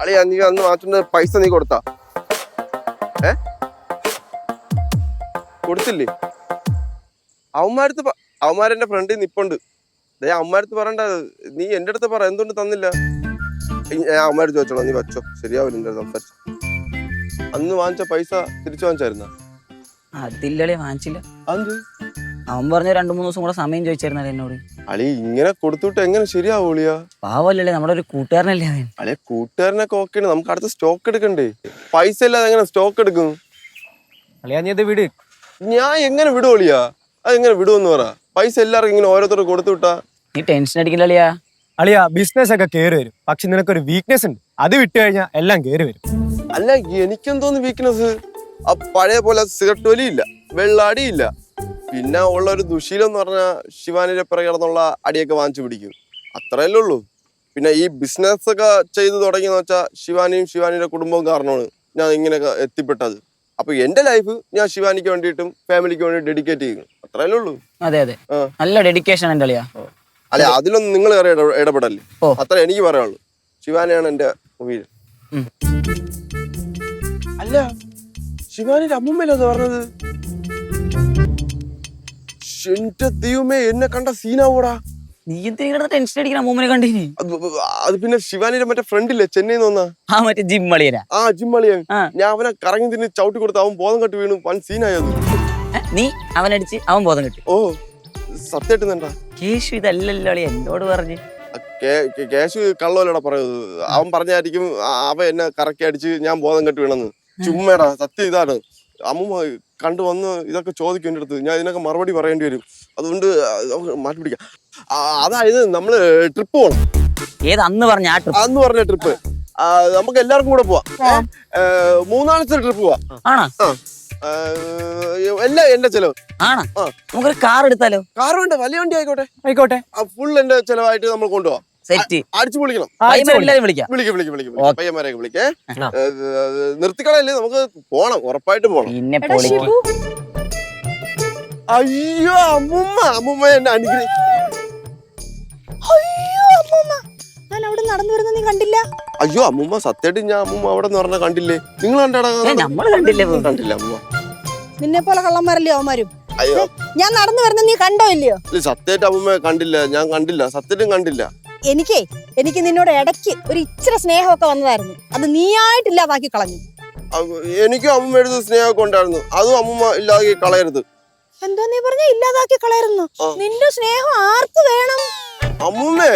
അളിയാ നീ അന്ന് വാങ്ങിച്ചോണ്ട് പൈസ നീ കൊടുത്താ? കൊടുത്തില്ലേ? അവന്മാരെന്റെ ഫ്രണ്ടിൽ നിപ്പുണ്ട്. അവന്മാരടുത്ത് പറയണ്ട, നീ എന്റെ അടുത്ത് പറ എന്തുകൊണ്ട് തന്നില്ല. ഞാൻ അവന്മാര് ചോദിച്ചോളാം, നീ വച്ചോ, ശരിയാവില്ല സംസാരിച്ചു. അന്ന് വാങ്ങിച്ച പൈസ തിരിച്ചു വാങ്ങിച്ചായിരുന്ന? അതില്ലേ, വാങ്ങിച്ചില്ല. അത് അവൻ പറഞ്ഞ 2-3 ദിവസം കൂടെ സമയം ചോദിച്ചായിരുന്നല്ലേ എന്നോട്. അളി ഇങ്ങനെ കൊടുത്തിട്ട് എങ്ങനെ ശരിയാവൂളിയാ? പാവല്ലേ, നമ്മുടെ ഒരു കൂട്ടുകാരനല്ലേ അവൻ. അളിയ കൂട്ടുകാരനൊക്കെ ഓക്കെയാണ്, നമുക്ക് അടുത്ത സ്റ്റോക്ക് എടുക്കണ്ടേ? പൈസ ഇല്ലാതെ എങ്ങനെ സ്റ്റോക്ക് എടുക്കും? അളിയാ നീ ഇത് വിട്. ഞാൻ എങ്ങനെ വിടുവോളിയാ? അതെങ്ങനെ വിടുവെന്ന് പറ. പൈസ എല്ലാവർക്കും ഇങ്ങനെ ഓരോരുത്തർ കൊടുത്തു വിട്ടാ? നീ ടെൻഷൻ അടിക്കില്ല അളിയാ. അളിയാ ബിസിനസ് ഒക്കെ കേറി വരും, പക്ഷെ നിനക്കൊരു വീക്ക്നെസ് ഉണ്ട്, അത് വിട്ടു കഴിഞ്ഞാൽ എല്ലാം കേറി വരും. അല്ല എനിക്കെന്തോന്ന് വീക്ക്നെസ്? ആ പഴയ പോലെ സിഗരറ്റ് വലിയില്ല, വെള്ളാടിയില്ല. പിന്നെ ഉള്ള ഒരു ദുശീലം എന്ന് പറഞ്ഞാൽ ശിവാനിയുടെ പിറകെ കിടന്നുള്ള അടിയൊക്കെ വാങ്ങിച്ചു പിടിക്കും, അത്രയല്ലേ ഉള്ളൂ. പിന്നെ ഈ ബിസിനസ് ഒക്കെ ചെയ്ത് തുടങ്ങിയെന്ന് വെച്ചാൽ ശിവാനിയുടെ കുടുംബവും കാരണമാണ് ഞാൻ ഇങ്ങനെയൊക്കെ എത്തിപ്പെട്ടത്. അപ്പൊ എന്റെ ലൈഫ് ഞാൻ ശിവാനിക്ക് വേണ്ടിയിട്ടും ഫാമിലിക്ക് വേണ്ടി ഡെഡിക്കേറ്റ് ചെയ്യുന്നു, അത്രയല്ലേ ഉള്ളൂ. അതെ അതെ, നല്ല ഡെഡിക്കേഷൻ ഉണ്ട് അളിയാ. അല്ലെ അതിലൊന്നും നിങ്ങൾ ഇടപെടല്ലേ, അത്ര എനിക്ക് പറയാനുള്ളൂ. ശിവാനിയാണ് എന്റെ വീട്. അല്ല ശിവാനിയുടെ അമ്മൂമ്മല്ലേ അത് പറഞ്ഞത്? എന്റെ ദൈവമേ, എന്നെ കണ്ട സീനാവൂടാ. നീ എന്തിനാ ടെൻഷൻ അടിക്കണ? അമ്മൂമ്മനെ കണ്ടിനി. അത് പിന്നെ ശിവാനിയുടെ മറ്റേ ഫ്രണ്ടില്ലേ ചെന്നൈന്ന് വന്ന ആ മറ്റേ ജിം അളിയനാ? ആ ജിം അളിയൻ. ഞാൻ അവനെ കറങ്ങി തിരിഞ്ഞ് ചവിട്ടി കൊടുത്ത് അവൻ ബോധം കെട്ട് വീണു, വൻ സീനായത്. നീ അവനടിച്ച് അവൻ ബോധം കെട്ടി? ഓ സത്യമായിട്ട് കേശു ഇതല്ലല്ലോ അളിയ എന്നോട് പറഞ്ഞു. കേശു കള്ളോലടാ പറയുന്നത്. അവൻ പറഞ്ഞായിരിക്കും അവൻ എന്നെ കറക്കി അടിച്ച് ഞാൻ ബോധം കെട്ട് വീണെന്ന്. ചുമ്മേടാ, സത്യം ഇതാണ്. അമ്മൂമ്മ കണ്ടു വന്ന് ഇതൊക്കെ ചോദിക്കും എൻ്റെ അടുത്ത്, ഞാൻ ഇതിനൊക്കെ മറുപടി പറയേണ്ടി വരും. അതുകൊണ്ട് മാറ്റി പിടിക്കാം. അതായത് നമ്മള് ട്രിപ്പ് പോകണം. ഏത് അന്ന് പറഞ്ഞ ആ ട്രിപ്പ്? അന്ന് പറഞ്ഞ ട്രിപ്പ് നമുക്ക് എല്ലാവർക്കും കൂടെ പോവാം. 3 നാളത്തെ ട്രിപ്പ് പോവാം. ആണോ? എല്ലാം എന്റെ ചെലവ്. ആണോ? നമുക്കൊരു കാർ എടുത്താലോ? കാർ വേണ്ട, വലിയ വണ്ടി ആയിക്കോട്ടെ. ആയിക്കോട്ടെ, ഫുൾ എന്റെ ചെലവായിട്ട് നമ്മൾ കൊണ്ടുപോവാം. സെറ്റ്. അടിച്ചു പൊളിക്കണം. വിളിക്കും പയ്യന്മാരെയൊക്കെ വിളിക്കേ. നിർത്തിക്കളയല്ലേ, നമുക്ക് പോണം, ഉറപ്പായിട്ട് പോണം. പിന്നെ അയ്യോ അമ്മൂമ്മ എന്നെ അനുഗ്രഹിക്കും. നടന്നു വരുന്ന നീ കണ്ടില്ല? അയ്യോ അമ്മൂമ്മ സത്യമായിട്ട് ഞാൻ അമ്മൂമ്മ അവിടെ നിന്ന് പറഞ്ഞ കണ്ടില്ലേ? നിങ്ങൾ കണ്ടില്ല അമ്മൂമ്മ? നിന്നെ പോലെ കള്ളന്മാരല്ലേ അവന്മാരും. അയ്യോ ഞാൻ നടന്നു വരുന്ന നീ കണ്ടോ ഇല്ലയോ? സത്യമായിട്ട് അമ്മൂമ്മ കണ്ടില്ല, ഞാൻ കണ്ടില്ല, സത്യമായിട്ടും കണ്ടില്ല. എനിക്ക് നിന്നോട് ഇടയ്ക്ക് ഒരു ഇച്ചിരി സ്നേഹമൊക്കെ വന്നതായിരുന്നു, അത് നീയായിട്ടില്ലാതാക്കി കളഞ്ഞു. എനിക്കും അമ്മൂമ്മയുടെ സ്നേഹമൊക്കെ ഉണ്ടായിരുന്നു, അതും അമ്മൂമ്മ ഇല്ലാതാക്കി കളയരുത്. എന്തോ നീ പറഞ്ഞ ഇല്ലാതാക്കി കളയരുന്നു? നിന്റെ സ്നേഹം ആർക്ക് വേണം? അമ്മൂമ്മേ,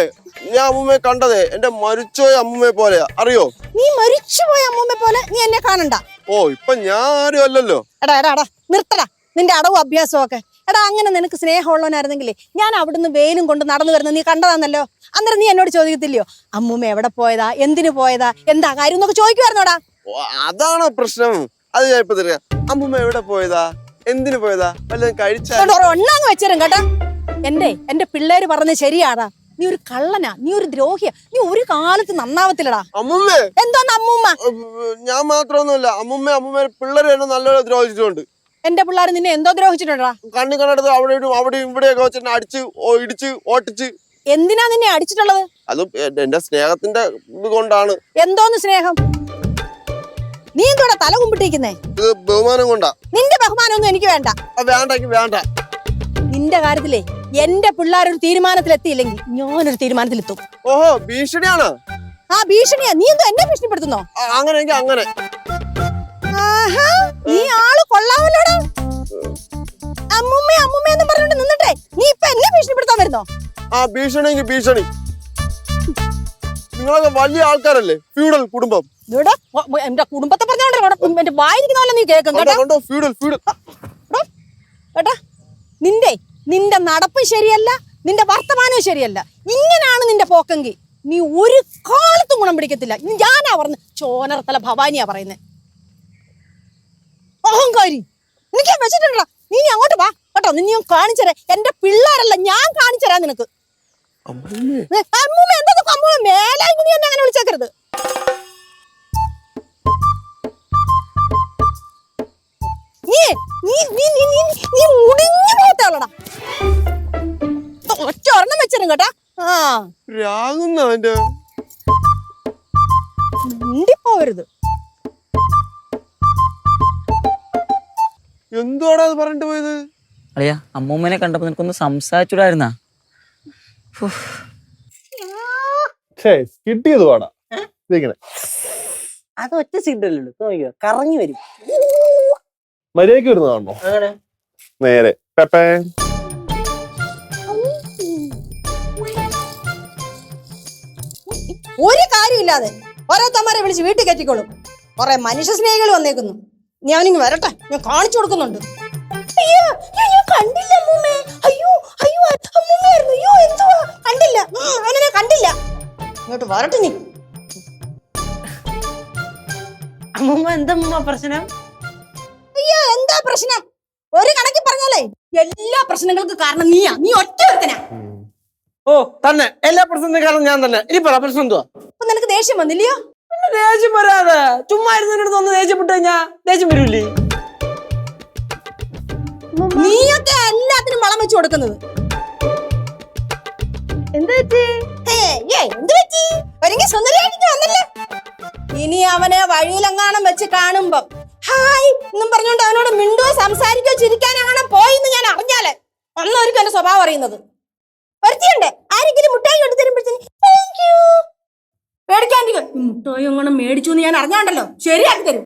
ഞാൻ അമ്മൂമ്മയെ കണ്ടതേ എന്റെ മരിച്ചോയ അമ്മൂമ്മയെ പോലെയാ, അറിയോ? നീ മരിച്ചുപോയ അമ്മൂമ്മ പോലെ നീ എന്നെ കാണണ്ട. ഓ ഇപ്പൊ ഞാൻ ആരും അല്ലല്ലോ. എടാ നിർത്തടാ നിന്റെ അടവും അഭ്യാസവും ഒക്കെ. എടാ അങ്ങനെ നിനക്ക് സ്നേഹമുള്ളവനായിരുന്നെങ്കിലേ ഞാൻ അവിടുന്ന് വെയിലും കൊണ്ട് നടന്നു വരുന്നത് നീ കണ്ടതാന്നല്ലോ. അന്നേരം നീ എന്നോട് ചോദിക്കത്തില്ലയോ അമ്മൂമ്മ എവിടെ പോയതാ, എന്തിനു പോയതാ, എന്താ കാര്യം എന്നൊക്കെ ചോദിക്കുമായിരുന്നോടാ? അതാണോ പ്രശ്നം? അത് ഞാൻ ഇപ്പൊ തരാം. അമ്മൂമ്മ എവിടെ പോയതാ, എന്തിനു പോയതാ, വല്ലതും കഴിച്ചാ? ഒന്നാങ്ങ് വെച്ചേരും കേട്ടാ. എന്റെ പിള്ളേര് പറഞ്ഞത് ശരിയാടാ. നീ ഒരു കള്ളനാ, നീ ഒരു ദ്രോഹിയാ, നീ ഒരു കാലത്ത് നന്നാവത്തില്ലടാ. അമ്മൂമ്മേ എന്തോന്ന് അമ്മൂമ്മ? ഞാൻ മാത്രമൊന്നുമല്ല, അമ്മൂമ്മ പിള്ളേര് എന്നെ നല്ലോണം ദ്രോഹിച്ചിട്ടുണ്ട്. എന്റെ പിള്ളേർ നിന്നെ എന്തോ ദ്രോഹിച്ചിട്ടുണ്ടാ? കണ്ണി കണ്ടെടുത്ത് അവിടെ ഇവിടെയൊക്കെ വെച്ചിട്ട് അടിച്ച് ഇടിച്ച് ഓട്ടിച്ച്. എന്തിനാ നിന്നെ അടിച്ചിട്ടുള്ളത്? അത് എന്റെ സ്നേഹത്തിന്റെ ഇത് കൊണ്ടാണ്. എന്തോന്ന് സ്നേഹം? നീ എന്തോടാ തല കുമ്പിട്ടിരിക്കുന്നേ? ഇത് ബഹുമാനം കൊണ്ടാ. നിന്റെ ബഹുമാനമൊന്നും എനിക്ക് വേണ്ട. വേണ്ട. നിന്റെ കാര്യത്തിലേ എന്റെ പിള്ളേരൊരു തീരുമാനത്തിലെത്തിയില്ലെങ്കിൽ ഞാനൊരു തീരുമാനത്തിലെത്തും. ഓഹോ, ഭീഷണിയാണ്. ആ ഭീഷണിയാ. നീ എന്തോ എന്നെ ഭീഷണിപ്പെടുത്തുന്നോ? അങ്ങനെ നീ ആള് കൊള്ളാമല്ലോടാ. അമ്മൂമ്മയെന്ന് പറഞ്ഞിട്ട് നിന്നിട്ടേ നീ ഇപ്പൊ എന്നെ ഭീഷണിപ്പെടുത്താൻ വരുന്നോ? ആ ഭീഷണി. നിങ്ങളൊക്കെ വലിയ ആൾക്കാരല്ലേ, ഫ്യൂഡൽ കുടുംബം. എന്റെ കുടുംബത്തെ പറഞ്ഞോണ്ടല്ലോ എന്റെ വായിരിക്കുന്നല്ലോ നീ കേൾക്കും കേട്ടോ. നിന്റെ നടപ്പും ശരിയല്ല, നിന്റെ വർത്തമാനവും ശരിയല്ല. ഇങ്ങനാണ് നിന്റെ പോക്കെങ്കിൽ നീ ഒരു കാലത്തും ഗുണം പിടിക്കത്തില്ല. ഞാനാ പറഞ്ഞ ചോനർത്തല ഭവാനിയാ പറയുന്നത്. അഹങ്കാരി, എനിക്ക് വെച്ചിട്ടുണ്ടാ. നീ അങ്ങോട്ട് വാ കേട്ടോ, നിന്നെ ഞാൻ കാണിച്ചരാ. എന്റെ പിള്ളേരല്ല, ഞാൻ കാണിച്ചരാ നിനക്ക്. അമ്മൂമ്മ എന്താ അമ്മൂമ്മ മേലെ നീ എന്നെ അങ്ങനെ വിളിച്ചേക്കരുത്. നീ മുടിഞ്ഞു പോകത്തുള്ളടാ. ഒറ്റ ഒരെണ്ണം വെച്ചിരും കേട്ടാ. നിന്റെ പോവരുത്. എന്തുവാടാ അത് പറഞ്ഞിട്ട് പോയത്? അളിയ അമ്മൂമ്മനെ കണ്ടപ്പോ നിനക്കൊന്ന് സംസാരിച്ചൂടായിരുന്നാ? കിട്ടിയത് പാടാ. അത് ഒറ്റ സീറ്റല്ലേ നോക്കിയോ, കറങ്ങി വരും. മര്യാദക്ക് വരുന്നതാണോ? നേരെ പെപ്പേ. ഒരു കാര്യമില്ലാതെ ഓരോരുത്തന്മാരെ വിളിച്ച് വീട്ടിൽ കയറ്റിക്കോളും. കുറെ മനുഷ്യ സ്നേഹികൾ വന്നേക്കുന്നു. ഞാനിങ്ങ് വരട്ടെ, ഞാൻ കാണിച്ചു കൊടുക്കുന്നുണ്ട്. അയ്യോ ഞാൻ കണ്ടില്ല അമ്മൂമ്മേ. അയ്യോ അയ്യോ അമ്മൂമ്മയായിരുന്നു. അയ്യോ എന്തുവാ കണ്ടില്ല, അവനെ കണ്ടില്ല. ഇങ്ങോട്ട് വരട്ടെ നീ. അമ്മൂമ്മ എന്താ പ്രശ്നം? അയ്യോ എന്താ പ്രശ്നം? ഒരു കണക്കിൽ പറഞ്ഞാലേ എല്ലാ പ്രശ്നങ്ങൾക്കും കാരണം നീയാ. നീ ഒറ്റ ഒരുത്തനാ. ഓ തന്നെ, എല്ലാ പ്രശ്നത്തിനും കാരണം ഞാൻ തന്നെ. ഇനി പറ പ്രശ്നം എന്തുവാ? അപ്പൊ നിനക്ക് ദേഷ്യം വന്നില്ലയോ? പിന്നെ ദേഷ്യം വരാതെ ചുമ്മാ ഇരുന്നിട്ട് ഒന്ന് ദേഷ്യപ്പെട്ട് കഴിഞ്ഞാ ദേഷ്യം വരൂല്ലേ? നീയൊക്കെ എല്ലാത്തിനും വളം വെച്ചു കൊടുക്കുന്നത്. എന്ത് പറ്റി? ഇനി അവനെ വഴിയിലെങ്ങാനും വെച്ച് കാണുമ്പം ഹായ് എന്നും പറഞ്ഞോണ്ട് അവനോട് മിണ്ടോ സംസാരിക്കോ ചിരിക്കാനാണ് പോയിന്ന് ഞാൻ അറിഞ്ഞാല് ഒന്നൊരിക്കും എന്റെ സ്വഭാവം അറിയുന്നത്. വരുത്തിയുണ്ട് ആരെങ്കിലും മുട്ടായി കൊണ്ടു തരുമ്പോഴത്തേന് പേടിക്കാണ്ടിരിക്കും. മുട്ടായി അങ്ങനെ മേടിച്ചു എന്ന് ഞാൻ അറിഞ്ഞാണ്ടല്ലോ ശരിയാക്കി തരും.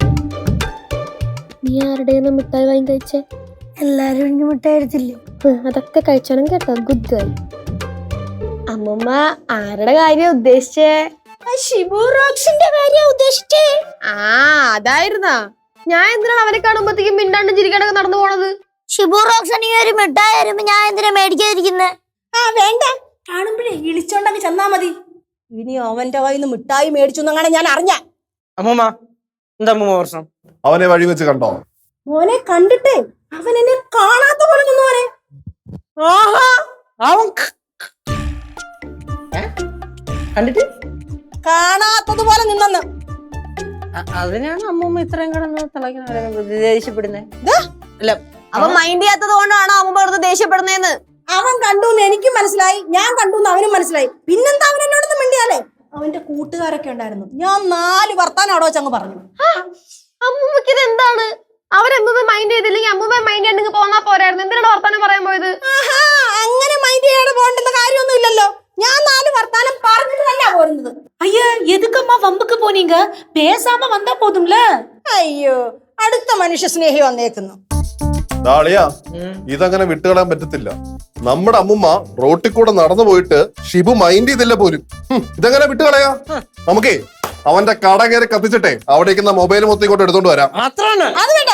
നീ ആരുടെയെന്ന് മിഠായി വാങ്ങി കഴിച്ചേ? എല്ലാരും എനിക്ക് മിഠായി എടുത്തില്ലേ? അതൊക്കെ കഴിച്ചണം കേട്ടോ. Good girl. അമ്മമ്മ ആരുടെ കാര്യം ഉദ്ദേശിച്ചേ? ഷിബു റോക്സിന്റെ കാര്യം ഉദ്ദേശിച്ചേ? ആ അതായിരുന്നാ. ഞാൻ എന്തിനാണ് അവനെ കാണുമ്പോഴത്തേക്കും മിണ്ടാണ്ടും ചിരിക്കാണ്ടൊക്കെ നടന്നു പോണത്? ഷിബു റോക്സിന് ഒരു മിഠായി വരുമ്പോ ഞാൻ എന്തിനാ മേടിക്കാതിരിക്കുന്നേ? ആ വേണ്ട, കാണുമ്പോഴേ ഇളിച്ചോണ്ടങ്ങ് ചെന്നാ മതി. ഇനി അവന്റെ കയ്യിൽ നിന്ന് മിഠായി മേടിച്ചു എന്നങ്ങനെ ഞാൻ അറിഞ്ഞ. അമ്മൂമ്മ എന്താ അമ്മൂമ്മ പ്രശ്നം? അവനെ വഴി വെച്ച് കണ്ടോ? മോനെ കണ്ടിട്ടേ അവൻ എന്നെ കാണാത്ത പോലെ നിന്നു. മോനെ അവൻ കണ്ടിട്ട് കാണാത്തതുപോലെ നിന്നെന്ന്. അതിനാണ് അമ്മൂമ്മ ഇത്രയും കിടന്ന് തിളയ്ക്കുന്ന ദേഷ്യപ്പെടുന്നത്. അല്ല അവൻ മൈൻഡ് ചെയ്യാത്തത് കൊണ്ടാണോ അമ്മമ്മ വെറുതെ ദേഷ്യപ്പെടുന്നേന്ന്? അവൻ കണ്ടു എന്ന് എനിക്കും മനസ്സിലായി, ഞാൻ കണ്ടു എന്ന് അവനും മനസ്സിലായി. പിന്നെന്താ അവൻ എന്നോടൊന്നും മിണ്ടിയാലേ? അവന്റെ കൂട്ടുകാരൊക്കെ ഉണ്ടായിരുന്നു. ഞാൻ 4 വർത്താനം അവിടെ വെച്ചങ്ങ് പറഞ്ഞു. അമ്മൂമ്മക്ക് ഇത് എന്താണ്? അവരമ്മൂമ്മ മൈൻഡ് ചെയ്തില്ലെങ്കിൽ അമ്മൂമ്മ മൈൻഡ് ചെയ്യണ്ടെങ്കിൽ പോന്നാ പോരായിരുന്നു. എന്തിനാണ് വർത്താനം പറയാൻ പോയത്? അങ്ങനെ മൈൻഡ് ചെയ്യാതെ പോകേണ്ടുന്ന കാര്യമൊന്നും ഇല്ലല്ലോ. ഞാൻ 4 വർത്താനം പറഞ്ഞിട്ട് തന്നെ പോരുന്നത്. ஐயா எதுக்கம்மா வம்புக்கு போனீங்க? பேசாம வந்தா போதும்ல. അയ്യോ അടുത്ത മനുഷ്യ സ്നേഹി വന്നേക്കുന്നു. ഇതങ്ങനെ വിട്ടുകളയാൻ പറ്റത്തില്ല. നമ്മുടെ അമ്മുമ്മ റോട്ടിൽ കൂടെ നടന്നു പോയിട്ട് ഷിബു മൈൻഡ് ചെയ്തില്ല പോലും. ഇതെങ്ങനെ വിട്ടുകളയാ? നമുക്കേ അവന്റെ കട കയറി കത്തിച്ചിട്ടെ അവിടേക്ക് മൊബൈൽ മൊത്തം ഇങ്ങോട്ട് എടുത്തോണ്ട് വരാം. അത് വേണ്ട.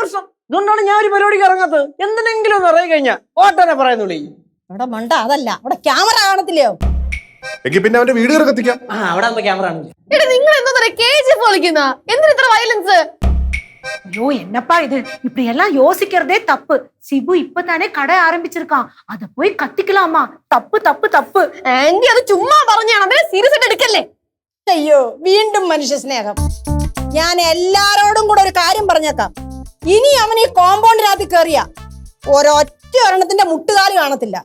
പ്രശ്നം ഇതുകൊണ്ടാണ് ഞാൻ ഒരു പരിപാടിക്ക് ഇറങ്ങാത്തത്. എന്തിനെങ്കിലും ഒന്ന് ഇറങ്ങി കഴിഞ്ഞാ ഓട്ടനെ പറയുന്നുള്ളൂ. അവിടെ മണ്ട അതല്ല, അവിടെ ക്യാമറ കാണത്തില്ലയോ? എങ്കിൽ പിന്നെ അവന്റെ വീട് കയറി കത്തിക്കാം. അവിടെ ക്യാമറ ആണ്. നിങ്ങൾ എന്താ KGF കളിക്കുന്ന? എന്തിനാ ഇത്ര വയലൻസ്? ஐயோ என்னப்பா இது, இப்படி எல்லாம் யோசிக்கிறதே தப்பு. சிபு இப்பதானே கடை ஆரம்பிச்சிருக்கான், அத போய் கத்திக்கலாமா? தப்பு தப்பு தப்பு. ആന്റി അത് ചുമ്മാ പറഞ്ഞാണ്, അതിനെ സീരിയസ് ആയിട്ട് എടുക്കല്ലേ. അയ്യോ വീണ്ടും മനുഷ്യ സ്നേഹം. ഞാൻ എല്ലാരോടും കൂടെ ഒരു കാര്യം പറഞ്ഞേക്കാം. ഇനി അവൻ ഈ കോമ്പൗണ്ടിനകത്ത് കയറിയ ഒരൊറ്റ ഒരെണ്ണത്തിന്റെ മുട്ടുകാല് കാണത്തില്ല.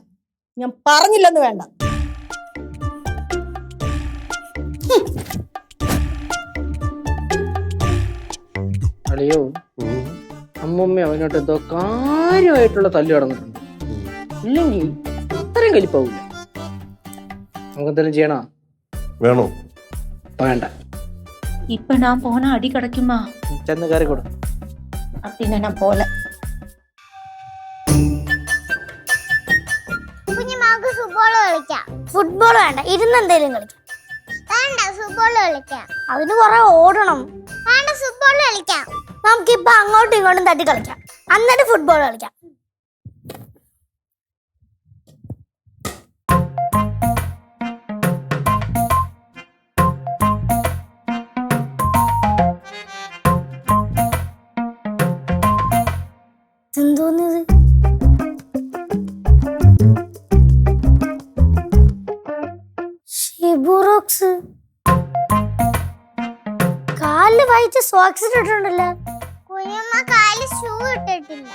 ഞാൻ പറഞ്ഞില്ലെന്ന് വേണ്ട. അളിയോ അമ്മൂമ്മ അവനോട്ട് എന്തോ കാര്യമായിട്ടുള്ള തല്ലു നടന്നിട്ടുണ്ട്. ഇല്ലെങ്കിൽ അത്രയും കലിപ്പാവൂല. നമുക്ക് എന്തെങ്കിലും ചെയ്യണോ? വേണോ? വേണ്ട. இப்ப நான் போனா அடி கிடைக்குமா? ചെന്ന് കയറി കൊടു. அப்படின்னு நான் போல. കുഞ്ഞുമാക്ക് ഫുട്ബോൾ കളിക്കാം. ഫുട്ബോൾ വേണ്ട, ഇരുന്ന് എന്തെങ്കിലും കളിക്കാം. വേണ്ട, ഫുട്ബോൾ കളിക്കാം. അതിന് കുറെ ഓടണം. വേണ്ട, ഫുട്ബോൾ കളിക്കാം. നമുക്കിപ്പൊ അങ്ങോട്ടും ഇങ്ങോട്ടും തട്ടി കളിക്കാം, എന്നിട്ട് ഫുട്ബോൾ കളിക്കാം. എന്തോന്നിത്? ഷിബു റോക്സ് കാലില് വായിച്ച സോക്സ് ഇട്ടിട്ടുണ്ടല്ലോ. കുഞ്ഞമ്മ കാലിൽ ഷൂ ഇട്ടിട്ടില്ല.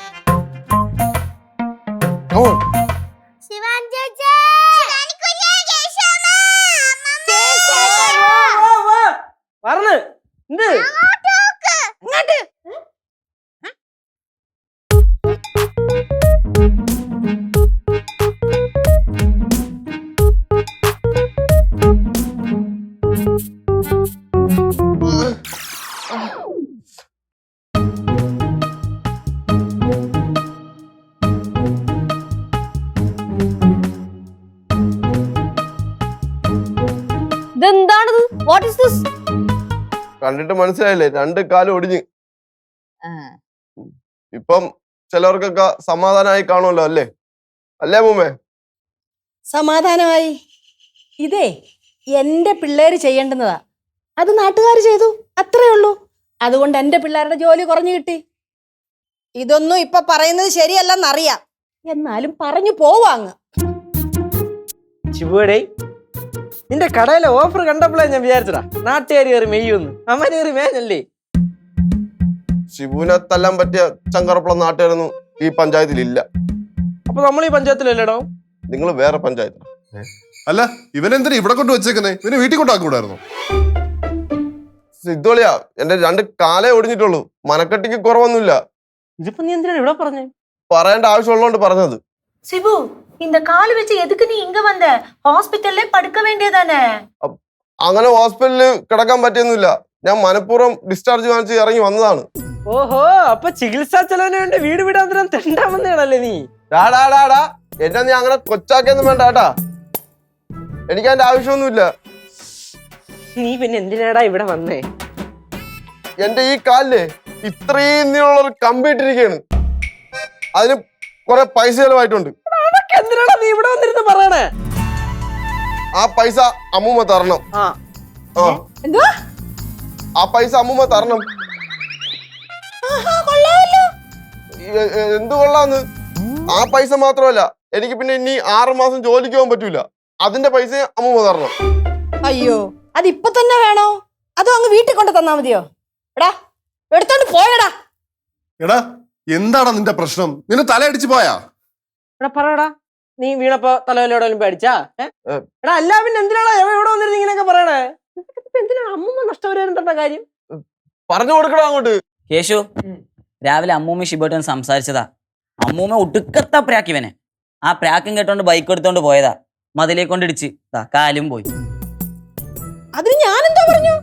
ശിവാൻ ചേച്ചി, വാട്ട് ഇസ് ദിസ്? കണ്ടിട്ട് മനസ്സിലായില്ലേ, 2 കാലും ഒടിഞ്ഞ്. ഇപ്പം ചിലവർക്കൊക്കെ സമാധാനമായി കാണുമല്ലോ അല്ലേ? അല്ലേ അമ്മൂമ്മേ? സമാധാനമായി. ഇതേ എന്റെ പിള്ളേര് ചെയ്യേണ്ടുന്നതാ, അത് നാട്ടുകാർ ചെയ്തു, അത്രേ ഉള്ളൂ. അതുകൊണ്ട് എന്റെ പിള്ളേരുടെ ജോലി കുറഞ്ഞു കിട്ടി. ഇതൊന്നും ഇപ്പൊ പറയുന്നത് ശരിയല്ലെന്നറിയാം, എന്നാലും പറഞ്ഞു പോവാങ്ങ്. ശിവുടേ, നിന്റെ കടയിലെ ഓഫർ കണ്ടപ്പോഴേ ഞാൻ വിചാരിച്ചടാ നാട്ടുകാർ കയറി മെയ്യൊന്ന്. അമ്മ കയറി മേഞ്ഞല്ലേ? ശിവുവിനെ തല്ലാൻ പറ്റിയ ചങ്കറപ്പുളം നാട്ടുകാരൊന്നും ഈ പഞ്ചായത്തിലില്ല. അപ്പൊ നമ്മൾ ഈ പഞ്ചായത്തിലല്ലേടോ? നിങ്ങൾ വേറെ പഞ്ചായത്ത്. അല്ല, ഇവനെന്തിനാ ഇവിടെ കൊണ്ട് വെച്ചേക്കുന്നേ? ഇവന് വീട്ടിൽ കൊണ്ടാക്കൂടായിരുന്നു? സിദ്ധോളിയാ, എന്റെ 2 കാലേ ഒടിഞ്ഞിട്ടുള്ളൂ, മനക്കെട്ടിക്ക് കുറവൊന്നുമില്ല. ഇതിപ്പോ നീ എന്തിനാണ് ഇവിടെ പറഞ്ഞേ? പറയേണ്ട ആവശ്യമുള്ളതുകൊണ്ട് പറഞ്ഞത്. சிபு, இந்த கால் வச்சு எதுக்கு நீ இங்க வந்த? ஹாஸ்பிட்டல்ல படுக்க வேண்டியதானே? അങ്ങനെ ഹോസ്പിറ്റലിൽ കിടക്കാൻ പറ്റിയൊന്നുമില്ല. ഞാൻ മനഃപൂർവ്വം ഡിസ്ചാർജ് വാങ്ങിച്ച് ഇറങ്ങി വന്നതാണ്. ഓഹോ, അപ്പൊ ചികിത്സാ ചെലവിന് വേണ്ടി വീട് വിടാന്തരം തെണ്ടാമെന്നാണല്ലേ നീ? ഡാടാ എന്നെ നീ അങ്ങനെ കൊച്ചാക്കിയൊന്നും വേണ്ട കേട്ടാ. എനിക്ക് അതിന്റെ ആവശ്യമൊന്നുമില്ല. നീ പിന്നെ എന്തിനാടാ ഇവിടെ വന്നേ? എന്റെ ഈ കാലില് ഇത്രയും നീളമുള്ളൊരു കമ്പി ഇട്ടിരിക്കുകയാണ്. അതിന് കുറെ പൈസ ചെലവായിട്ടുണ്ട്. അതൊക്കെ എന്തിനാടാ നീ ഇവിടെ വന്നിരുന്ന് പറയണേ? ആ പൈസ അമ്മൂമ്മ തരണം. എന്തുവാ? ആ പൈസ അമ്മൂമ്മ തരണം. എന്ത് കൊള്ളാന്ന്? ആ പൈസ മാത്രമല്ല, എനിക്ക് പിന്നെ ഇനി 6 മാസം ജോലിക്ക് പോകാൻ പറ്റൂല. അതിന്റെ പൈസ അമ്മൂമ്മ തരണം. അയ്യോ, അതിപ്പൊ തന്നെ വേണോ? അതോ അങ്ങ് വീട്ടിൽ കൊണ്ട് തന്നാ മതിയോ? എടാ, എടുത്തോണ്ട് പോയടാ. എടാ, എന്താണ് നിന്റെ പ്രശ്നം? നിന്നെ തലയടിച്ചു പോയാ? എടാ പറയടാ, നീ വീണപ്പോ തലവല്ലോടെങ്കിലും പേടിച്ചാ? എടാ അല്ല, പിന്നെ എന്തിനാടാ ഇവിടെ വന്നിരുന്ന് ഇങ്ങനെയൊക്കെ പറയണേ? എന്തിനാണ് അമ്മൂമ്മ നഷ്ടപരിഹാരം കാര്യം? പറഞ്ഞു കൊടുക്കടാ അങ്ങോട്ട്. കേശു, രാവിലെ അമ്മൂമ്മ ഷിബോട്ടൻ സംസാരിച്ചതാ. അമ്മൂമ്മ ഒടുക്കത്ത പ്രാക്കിവനെ. ആ പ്രാക്കും കേട്ടോണ്ട് ബൈക്ക് എടുത്തോണ്ട് പോയതാ. മതിലേ കൊണ്ടിടിച്ച് കാലും പോയി. അതിന് ഞാനെന്തോ പറഞ്ഞു?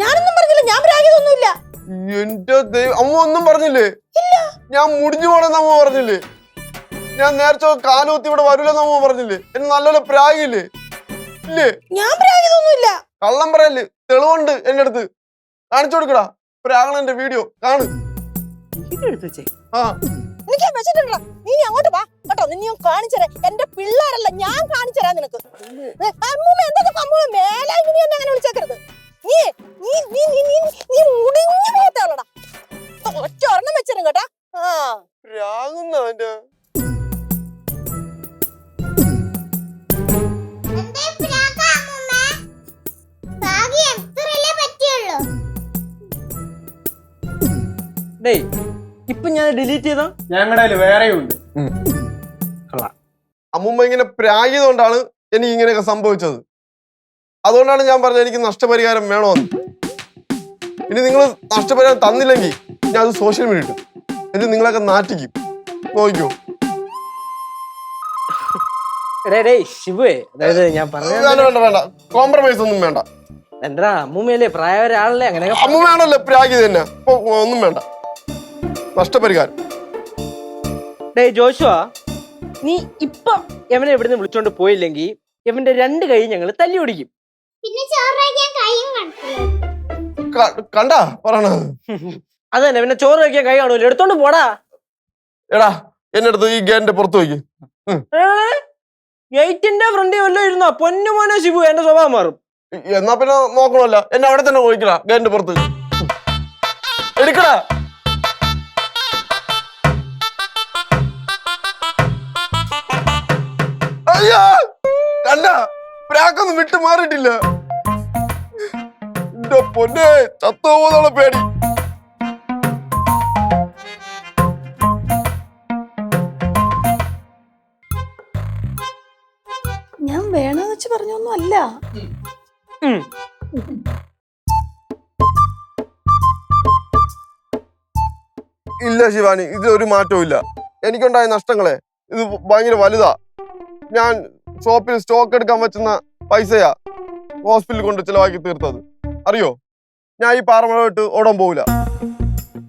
ഞാനൊന്നും പറഞ്ഞില്ല, ഞാൻ പ്രാഗിയതൊന്നുമില്ല. എന്റെ ദൈവം, അമ്മ ഒന്നും പറഞ്ഞില്ലേ? ഞാൻ മുടിഞ്ഞു പോണെന്ന് അമ്മ പറഞ്ഞില്ലേ? ഞാൻ നേരത്തെ കാലുകുത്തി ഇവിടെ വരൂലെന്ന് അമ്മ പറഞ്ഞില്ലേ? എന്നെ നല്ലപോലെ പ്രാഗില്ലേ? ഇല്ലേ? ഞാൻ പ്രാഗിയതൊന്നുമില്ല. കള്ളം പറയല്ലേ? തെളിവുണ്ട് എന്റെ അടുത്ത്. കാണിച്ചു കൊടുക്കടാ പ്രാഗണന്റെ വീഡിയോ. കാണു. എനിക്ക് വെച്ചിട്ടുണ്ടോ? നീ അങ്ങോട്ട് വാ കേട്ടോ, നിന്നെ ഞാൻ കാണിച്ചരാ. എന്റെ പിള്ളേരല്ല, ഞാൻ കാണിച്ചരാ നിനക്ക്. അമ്മൂമ്മ എന്തൊക്കെ അമ്മൂമ്മ മേലെ ഇനി എന്നെ അങ്ങനെ വിളിച്ചേക്കരുത്. നീ നീ നീ നീ നീ നീ മുടിഞ്ഞു പോകത്താളടാ. ഒറ്റ ഒരെണ്ണം വെച്ചിരും കേട്ടാ. പ്രാഗുന്നവന്റെ ഡേയ്, ഇപ്പൊ ഞാൻ ഡിലീറ്റ് ചെയ്താ? ഞങ്ങളുടെ വേറെയും ഉണ്ട്. അമ്മൂമ്മ ഇങ്ങനെ പ്രാഗിയതുകൊണ്ടാണ് എനിക്ക് ഇങ്ങനെയൊക്കെ സംഭവിച്ചത്. അതുകൊണ്ടാണ് ഞാൻ പറഞ്ഞത് എനിക്ക് നഷ്ടപരിഹാരം വേണമെന്ന്. ഇനി നിങ്ങൾ നഷ്ടപരിഹാരം തന്നില്ലെങ്കിൽ ഞാൻ അത് സോഷ്യൽ മീഡിയ ഇട്ടു. എന്നിട്ട് നിങ്ങളൊക്കെ നാറ്റിക്കും. നോക്കിക്കോ. ഡേയ് ശിവേ, അതായത് ഞാൻ പറഞ്ഞ വേണ്ട, കോംപ്രമൈസ് ഒന്നും വേണ്ട. എന്താ അമ്മൂമ്മയല്ലേ, പ്രായ ഒരാളല്ലേ, അങ്ങനെ അമ്മൂമ്മയാണല്ലോ പ്രാഗിയത് തന്നെ. ഇപ്പൊ ഒന്നും വേണ്ട, നഷ്ടപരിഹാരം. ഡേയ് ജോഷുവാ, നീ ഇപ്പൊ എവനെ ഇവിടുന്ന് വിളിച്ചോണ്ട് പോയില്ലെങ്കിൽ എവന്റെ 2 കൈ ഞങ്ങൾ തല്ലി ഓടിക്കും. കണ്ടാ പറയണത്? അത് തന്നെ, പിന്നെ ചോറ് വയ്ക്കാൻ കൈ കാണൂല. എടുത്തോണ്ട് പോടാ. എടാ, എന്നെ അടുത്ത് ഈ ഗേറ്റിന്റെ പുറത്ത് വയ്ക്ക്. ഗേറ്റിന്റെ ഫ്രണ്ടിൽ വല്ലതും ഇരുന്നോ പൊന്നു മോനെ ശിവു, എന്റെ സ്വഭാവം മാറും. എന്നാ പിന്നെ നോക്കണമല്ല, എന്നെ അവിടെ തന്നെ പോയിക്കടാ ഗേറ്റിന്റെ പുറത്ത്. എടുക്കടാ. അയ്യാ, കണ്ടാ പ്രാക്കൊന്നും വിട്ടു മാറിയിട്ടില്ല. എന്റെ പൊന്നെ, ചത്തുപോകുന്നുള്ള പേടി. ഞാൻ വേണമെന്ന് വെച്ച് പറഞ്ഞൊന്നും അല്ല. ഇല്ല ശിവാനി, ഇതിലൊരു മാറ്റവും ഇല്ല. എനിക്കുണ്ടായ നഷ്ടങ്ങളെ ഇത് ഭയങ്കര വലുതാ. ഞാൻ ഷോപ്പിൽ സ്റ്റോക്ക് എടുക്കാൻ പറ്റുന്ന പൈസയാ ഹോസ്പിറ്റലിൽ കൊണ്ട് ചിലവാക്കി തീർത്തത്. അറിയോ? ഞാൻ ഈ പാറമഴ വിട്ട് ഓടാൻ പോവില്ല.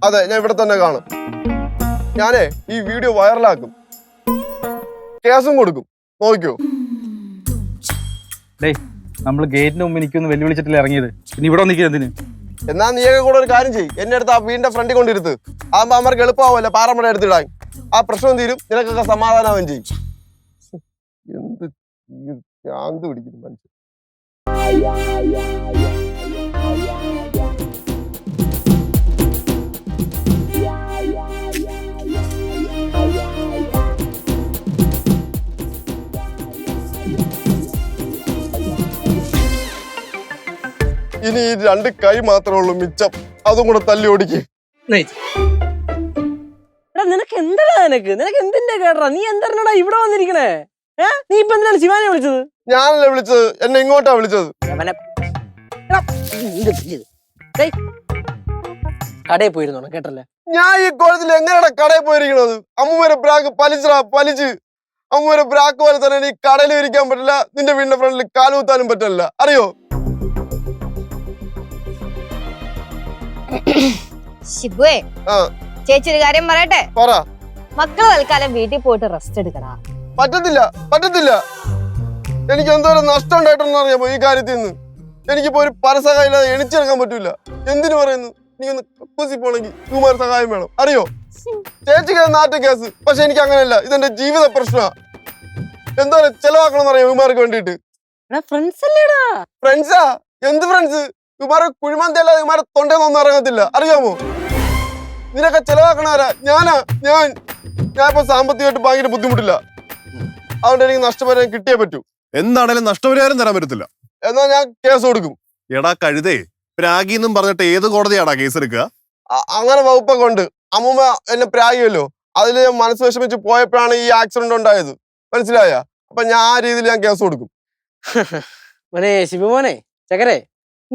അതെ, ഞാൻ ഇവിടെ തന്നെ കാണും. ഞാനേ ഈ വീഡിയോ വൈറലാക്കും, കേസും കൊടുക്കും. നോക്കിയോ? നമ്മൾ ഗേറ്റിന് മുമ്പ് എനിക്കൊന്ന് വെല്ലുവിളിച്ചിട്ടില്ല ഇറങ്ങിയത്. പിന്നെ ഇവിടെ നിൽക്കുന്നത് എന്തിന്? എന്നാ നീയൊക്കെ കൂടെ ഒരു കാര്യം ചെയ്യും, എന്നെ അടുത്ത് ആ വീടിന്റെ ഫ്രണ്ടിൽ കൊണ്ടിരുത്ത്. ആകുമ്പോ അവർക്ക് എളുപ്പമാവല്ലേ പാറമട എടുത്തിടാൻ. ആ പ്രശ്നം തീരും, നിനക്കൊക്കെ സമാധാനാവുകയും ചെയ്യും. എന്ത് ശാന്തി പിടിക്കുന്നു മനുഷ്യൻ. ഇനി ഈ 2 കൈ മാത്രമേ ഉള്ളൂ മിച്ചം, അതും കൂടെ തല്ലി ഓടിക്ക്. എടാ നിനക്ക് എന്താടാ, നിനക്ക് എന്തിന്റെ കേടാ? നീ എന്താ ഇവിടെ വന്നിരിക്കണേ? നീ ഇപ്പൊ എന്തിനാണ് ശിവാനെ വിളിച്ചത്? ഞാനല്ലേ വിളിച്ചത്, എന്നെ ഇങ്ങോട്ടാ വിളിച്ചത്. കടയിൽ പോയിരുന്നോ കേട്ടല്ലേ? ഞാൻ ഈ കോളത്തിൽ എങ്ങനെയാണ് കടയിൽ പോയിരിക്കണത്? അമ്മൂമ്മേരെ ബ്രാക്ക് വലിച്ച് അമ്മൂമ്മേരെ ബ്രാക്ക് പോലെ തന്നെ നീ കടയിൽ ഇരിക്കാൻ പറ്റില്ല, നിന്റെ വീടിന്റെ ഫ്രണ്ടിൽ കാലുകുത്താനും പറ്റില്ല, അറിയോ? ശിബുവേ, ചേച്ചി ഒരു കാര്യം പറയട്ടെ? പറ. മക്കള് തൽക്കാലം വീട്ടിൽ പോയിട്ട് റെസ്റ്റ് എടുക്കടാ. പറ്റത്തില്ല. എനിക്ക് എന്തോരം നഷ്ടം ഉണ്ടായിട്ടുണ്ടെന്ന് അറിയാമോ ഈ കാര്യത്തിൽ നിന്ന്? എനിക്കിപ്പോ ഒരു പരസഹായം ഇല്ലാതെ എണിച്ചെടുക്കാൻ പറ്റൂല. എന്തിനു പറയുന്നു? നീ ഒന്ന് കക്കൂസി പോണെങ്കിൽ കുമാര സഹായം വേണം, അറിയോ? ചേച്ചിക്ക് നാട്ടു കേസ്, പക്ഷെ എനിക്ക് അങ്ങനെയല്ല. ഇതെന്റെ ജീവിത പ്രശ്നമാ. എന്തോരം ചെലവാക്കണമെന്ന് അറിയാം കുമാർക്ക് വേണ്ടിട്ട്. ഫ്രണ്ട്സാ? എന്ത് ഫ്രണ്ട്സ്? കുമാര കുഴിമന്തി അല്ലാതെ കുമാര തൊണ്ടേന്നൊന്നും ഇറങ്ങത്തില്ല, അറിയാമോ? നിനക്കെ ചെലവാക്കണാരാ? ഞാൻ ഇപ്പൊ സാമ്പത്തികമായിട്ട് ഭയങ്കര ബുദ്ധിമുട്ടില്ല. അതുകൊണ്ട് എനിക്ക് നഷ്ടപരിഹാരം കിട്ടിയേ പറ്റൂ. എന്താണേലും നഷ്ടപരിഹാരം തരാൻ പറ്റത്തില്ല. എന്നാ ഞാൻ കേസ് കൊടുക്കും. എടാ കഴുതേ, പ്രാഗിന്നും പറഞ്ഞിട്ട് ഏത് കോടതിയാടാ കേസ് എടുക്കുക? അങ്ങനെ വകുപ്പൊക്കെ ഉണ്ട്. അമ്മൂമ്മ എന്നെ പ്രാഗിയല്ലോ, അതിൽ ഞാൻ മനസ്സ് വിഷമിച്ച് പോയപ്പോഴാണ് ഈ ആക്സിഡന്റ് ഉണ്ടായത്, മനസ്സിലായ? അപ്പൊ ഞാൻ ആ രീതിയിൽ ഞാൻ കേസ് കൊടുക്കും. മോനെ ശിവമോനെ, ചക്കരെ,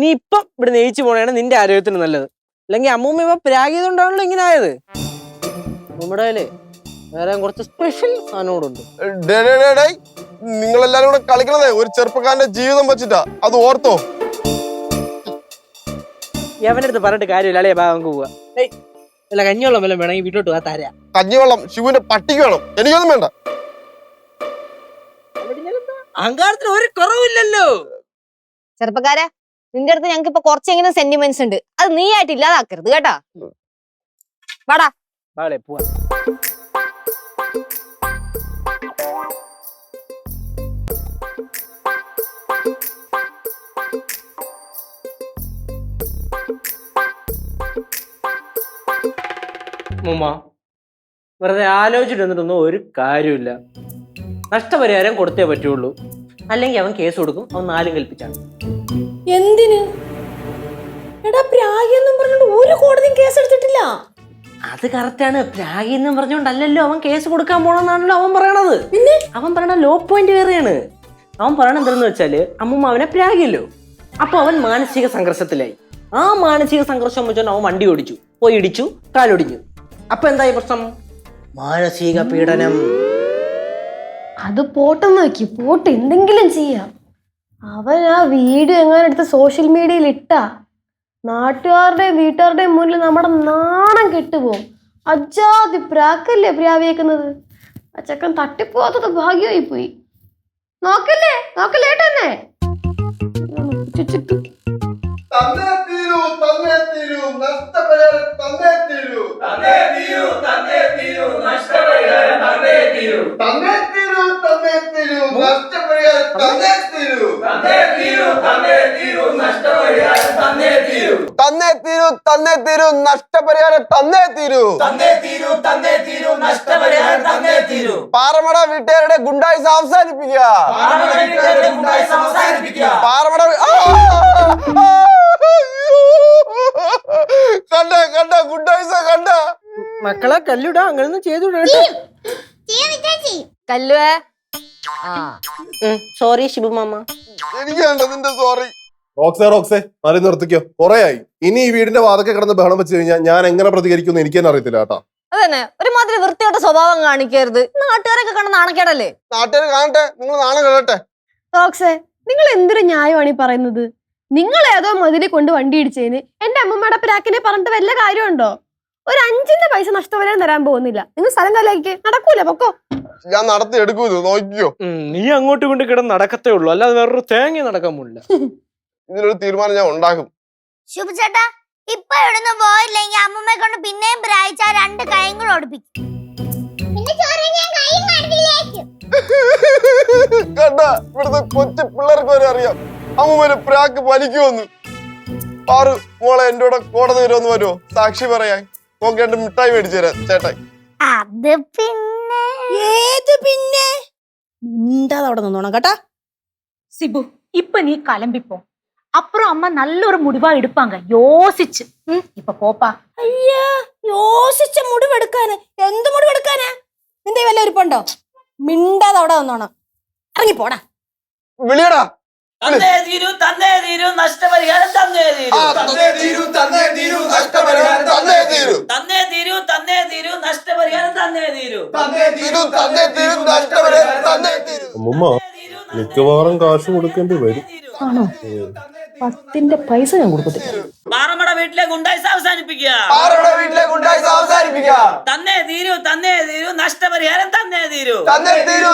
നീ ഇപ്പം ഇവിടെ നെയ്ച്ചു പോണേണ് നിന്റെ ആരോഗ്യത്തിന് നല്ലത്. അല്ലെങ്കിൽ അമ്മൂമ്മ ഇപ്പൊ പ്രാഗിയതുകൊണ്ടാണല്ലോ ഇങ്ങനെ ആയത്. നമ്മുടെ വേറെ കുറച്ച് സ്പെഷ്യൽ സാധനങ്ങളുണ്ട്. നിങ്ങളെല്ലാരും കൂടെ കളിക്കണതേ ഒരു ചെറുപ്പക്കാരന്റെ ജീവിതം വെച്ചിട്ടാ, അത് ഓർത്തോ. യവന്റെ അടുത്ത് പറഞ്ഞിട്ട് കാര്യമില്ല, അളിയ ഭാഗം പോവുക. അല്ല കഞ്ഞിവെള്ളം വല്ലതും വേണമെങ്കിൽ വീട്ടിലോട്ട് പോകാൻ തരാം. കഞ്ഞിവെള്ളം ശിവുവിന്റെ പട്ടിക്ക് വേണം, എനിക്കൊന്നും വേണ്ട. അഹങ്കാരത്തിന് ഒരു കുറവില്ലല്ലോ. ചെറുപ്പക്കാരെ, നിന്റെ അടുത്ത് ഞങ്ങൾക്ക് ഇപ്പൊ കുറച്ചെങ്കിലും സെന്റിമെന്റ്സ് ഉണ്ട്, അത് നീ ആയിട്ട് ഇല്ലാതാക്കരുത് കേട്ടാ. വാടാ പോവാ. മുമ്മ വെറുതെ ആലോചിച്ചിട്ട് വന്നിട്ടൊന്നും ഒരു കാര്യമില്ല. നഷ്ടപരിഹാരം കൊടുത്തേ പറ്റുള്ളൂ, അല്ലെങ്കിൽ അവൻ കേസ് കൊടുക്കും. അവൻ 4 കൽപ്പിച്ചാണ്. എന്തിന്? എടാ പ്രാഗിയെന്നും പറഞ്ഞോണ്ട് ഒരു കോടതിയും കേസ് എടുത്തിട്ടില്ല. അത് കറക്റ്റാണ്. പ്രാഗി എന്നും പറഞ്ഞോണ്ടല്ലോ അവൻ കേസ് കൊടുക്കാൻ പോണെന്നാണല്ലോ അവൻ പറയണത്. പിന്നെ അവൻ പറയണ ലോ പോയിന്റ് വേറെയാണ്. അവൻ പറയണ എന്താണെന്ന് വെച്ചാല് അമ്മൂമ്മ അവനെ പ്രാഗിയല്ലോ, അപ്പൊ അവൻ മാനസിക സംഘർഷത്തിലായി. ആ മാനസിക സംഘർഷം വെച്ചോണ്ട് അവൻ വണ്ടി ഓടിച്ചു, പോയി ഇടിച്ചു, കാലൊടിഞ്ഞു. അപ്പൊ എന്തായി പ്രശ്നം? മാനസിക പീഡനം. അത് പോട്ടെന്ന് വെക്ക്, പോട്ട് എന്തെങ്കിലും ചെയ്യാം. അവൻ ആ വീഡിയോ എങ്ങനെ എടുത്ത് സോഷ്യൽ മീഡിയയിൽ ഇട്ടാ നാട്ടുകാരുടെയും വീട്ടുകാരുടെയും മുന്നിൽ നമ്മുടെ നാണം കെട്ടുപോകും. അജാതി പ്രാക്കല്ലേ പ്രാപിക്കുന്നത്. ആ ചെക്കൻ തട്ടിപ്പോവാത്തത് ഭാഗ്യമായി പോയി. നോക്കല്ലേ ഏട്ടെന്നെ. തന്നേ തീരൂ നഷ്ടപരിഹാരം തന്നേ തീരൂ. പാറമട വീട്ടുകാരുടെ ഗുണ്ടായിസം അവസാനിപ്പിക്കുക. പാറമട കണ്ട ഗുണ്ടായിസം കണ്ട. മക്കളെ കല്ലുടാ, അങ്ങനൊന്നും ചെയ്തുവിടാ. കല്ലുവേ, സോറി ശിബു മാമ. എനിക്ക് വേണ്ട നിന്റെ സോറി. റോക്സേ മാറി നിർത്തിക്കോ, കൊറേയായി. ഇനി ഈ വീടിന്റെ വാതൊക്കെ കിടന്ന് ബഹളം വെച്ച് കഴിഞ്ഞാൽ ഞാൻ എങ്ങനെ പ്രതികരിക്കും എനിക്ക് തന്നെ അറിയത്തില്ല കേട്ടോ. അതന്നെ ഒരുമാതിരി വൃത്തിയോട്ട സ്വഭാവം കാണിക്കരുത്. നാട്ടുകാരൊക്കെ കണ്ട നാണക്കേടല്ലേ. നാട്ടുകാർ കാണട്ടെ, നിങ്ങൾ നാണം കേട്ടെ. റോക്സേ, നിങ്ങൾ എന്തൊരു ന്യായമാണ് ഈ പറയുന്നത്? നിങ്ങൾ ഏതോ മതിലിൽ കൊണ്ട് വണ്ടി ഇടിച്ചതിന് എന്റെ അമ്മമ്മയുടെ പ്രാക്കിനെ പറഞ്ഞിട്ട് വല്ല കാര്യമുണ്ടോ? ഒരു 5 പൈസ നഷ്ടപരിഹാരം തരാൻ പോകുന്നില്ല. നിങ്ങൾ സ്ഥലം കാലാക്കി നടക്കൂല, പൊക്കോ. ഞാൻ നടത്തി എടുക്കൂ നോക്കിയോ. നീ അങ്ങോട്ടും ഇങ്ങോട്ടും കിടന്ന് നടക്കത്തേ ഉള്ളൂ, അല്ലാതെ വേറൊരു തേങ്ങ നടക്കാൻ പോലില്ല. ഇതിനൊരു തീരുമാനം ഞാൻ ഉണ്ടാക്കും. ശുഭ ചേട്ടാ, ഇപ്പൊ ഇവിടുന്ന് പോയില്ലെങ്കിൽ അമ്മൂമ്മയെ കൊണ്ട് പിന്നെയും പ്രായിച്ച 2 കൈയും കൂടെ ഓടിപ്പിക്കും. കണ്ട, ഇവിടുത്തെ കൊച്ചു പിള്ളേർക്ക് വരെ അറിയാം അമ്മൂമ്മേനെ പ്രാക്ക് വലിക്കുമെന്ന്. പാറു മോളെ എന്റെ കൂടെ കോടതി വരുമെന്ന് വരുമോ സാക്ഷി പറയാൻ? നോക്കിയാണ്ട് മിഠായി മേടിച്ചു തരാം ചേട്ടായി. അത് പിന്നെ ഏത് പിന്നെ മിണ്ടാതെ അവിടെ നിന്നോണം കേട്ടാ. சிபு இப்ப நீ கிளம்பிப்போம், அப்புறம் அம்மா நல்ல ஒரு முடிவா எடுப்பாங்க யோசிச்சு. இப்ப போப்பா. അയ്യാ, യോസിച്ച മുടിവെടുക്കാന് എന്ത് മുടിവെടുക്കാനാ? നിന്റെ വല്ല ഇരിപ്പുണ്ടോ? മിണ്ടാതെ അവിടെ നിന്നോണം. ഇറങ്ങി പോടാ. വിളിയടാ. തന്നേ തീരൂ നഷ്ടപരിഹാരം തന്നേ തീരൂ. തന്നേ തീരൂ നഷ്ടപരിഹാരം തന്നേ തീരൂ. തന്നേ തീരൂ നഷ്ടപരിഹാരം തന്നേ തീരൂ. തന്നേ തീരൂ നഷ്ടപരിഹാരം തന്നേ തീരൂ. അമ്മൂമ്മ മിക്കവാറും കാശ് കൊടുക്കേണ്ടി വരും. ആണോ? 10ന്റെ പൈസ ഞാൻ കൊടുക്കത്തില്ല. പാറമട വീട്ടിലെ ഗുണ്ടായിസ് അവസാനിപ്പിക്കുക. തന്നേ തീരൂ നഷ്ടപരിഹാരം തന്നേ തീരൂ. തന്നേ തീരൂ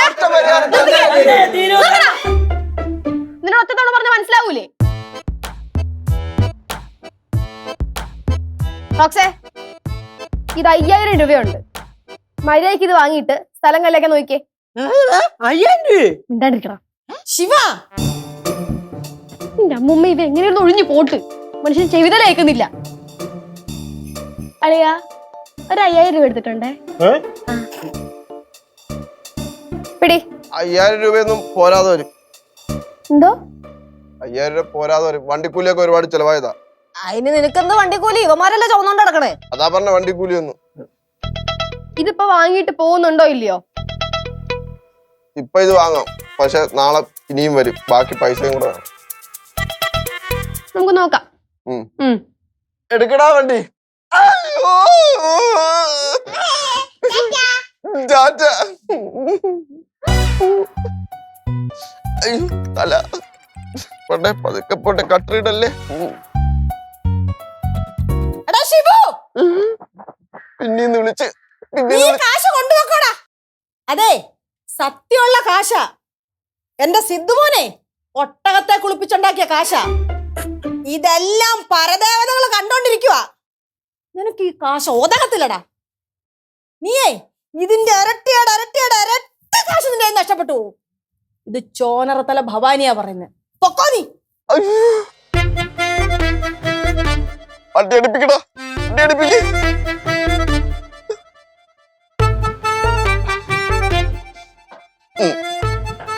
നഷ്ടപരിഹാരം തന്നേ തീരൂ. നിന്നോട് ഒറ്റത്തോളം പറഞ്ഞ മനസ്സിലാവൂലേ? റോക്സേ, ഇത് 5000 രൂപയുണ്ട്. മര്യാദയ്ക്ക് ഇത് വാങ്ങിയിട്ട് സ്ഥലം കല്ലേക്കാൻ നോക്കിയേ. 5000 രൂപ മിണ്ടാണ്ടിരിക്കണം. ശിവ, നിന്റെ അമ്മൂമ്മ ഇത് എങ്ങനെയൊന്നും ഒഴിഞ്ഞു പോട്ട്. മനുഷ്യൻ ചെവിതല കേൾക്കുന്നില്ല. അളിയാ, ഒരു 5000 രൂപ എടുത്തിട്ടുണ്ടേ. പിടി. 5000 രൂപയൊന്നും പോരാതെ വരും. എന്തോ? 5000 രൂപ പോരാതെ വരും. വണ്ടിക്കൂലിയൊക്കെ ഒരുപാട് ചെലവായതാ. അതിന് നിനക്കെന്ത് വണ്ടിക്കൂലി? ഇവന്മാരല്ലേ ചുവന്നോണ്ട് നടക്കണേ. അതാ പറഞ്ഞ വണ്ടിക്കൂലി ഒന്നും. ഇതിപ്പോ വാങ്ങിയിട്ട് പോകുന്നുണ്ടോ ഇല്ലയോ? ഇപ്പൊ ഇത് വാങ്ങാം, പക്ഷെ നാളെ ഇനിയും വരും. ബാക്കി പൈസയും കൂടെ വേണം. നമുക്ക് നോക്കാം. എടുക്കടാ വണ്ടി. ടാറ്റ. അയ്യോ തല പോട്ടെ, പതുക്കെ പോട്ടെ, കട്ടറിടല്ലേ. എടാ ശിവു, പിന്നീന്ന് വിളിച്ച് നീ കാശ് കൊണ്ടുപോക്കോടാ. അതെ, സത്യമുള്ള കാശാ. എന്റെ സിദ്ധുമോനെ ഒട്ടകത്തെ കുളിപ്പിച്ചുണ്ടാക്കിയ കാശാ. ഇതെല്ലാം പരദേവതകൾ കണ്ടോണ്ടിരിക്കുവാ. നിനക്ക് ഈ കാശ് ഓതകത്തില്ലടാ. നീയേ ഇതിന്റെ ഇരട്ടി കാശ് നിന്റെ കയ്യിൽ നഷ്ടപ്പെട്ടു പോകും. ഇത് ചോനറത്തല ഭവാനിയാ പറയുന്നത്. പൊക്കോ നീ. വണ്ടി അടുപ്പിക്കടാ, വണ്ടി അടുപ്പിക്ക്.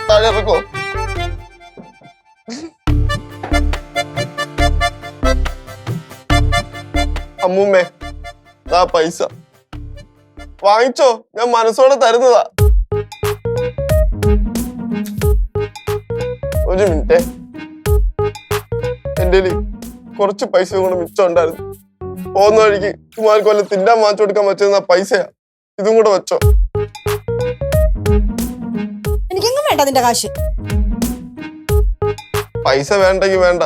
താഴെ ഇറക്കോ. അമ്മൂമ്മേ, ദാ പൈസ വാങ്ങിച്ചോ, ഞാൻ മനസ്സോടെ തരുന്നതാ. ഒരു മിനിറ്റ്, എന്റെ കുറച്ച് പൈസ കൂടെ മിച്ചം ഉണ്ടായിരുന്നു. പോകുന്ന വഴിക്ക് കുമാർക്ക് വല്ല തിന്നാൻ വാങ്ങിച്ചു കൊടുക്കാൻ പറ്റുന്ന പൈസയാ. ഇതും കൂടെ വെച്ചോ. എനിക്കെങ്ങും വേണ്ട നിന്റെ കാശ്. പൈസ വേണ്ടെങ്കിൽ വേണ്ട,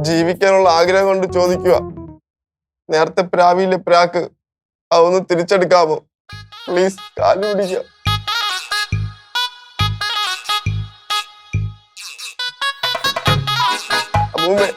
ജീവിക്കാനുള്ള ആഗ്രഹം കൊണ്ട് ചോദിക്കുക. നേരത്തെ പ്രാവിയിലെ പ്രാക്ക് അതൊന്ന് തിരിച്ചെടുക്കാമോ പ്ലീസ്? കാലു പിടിക്കാം. അമ്മൂമ്മേ,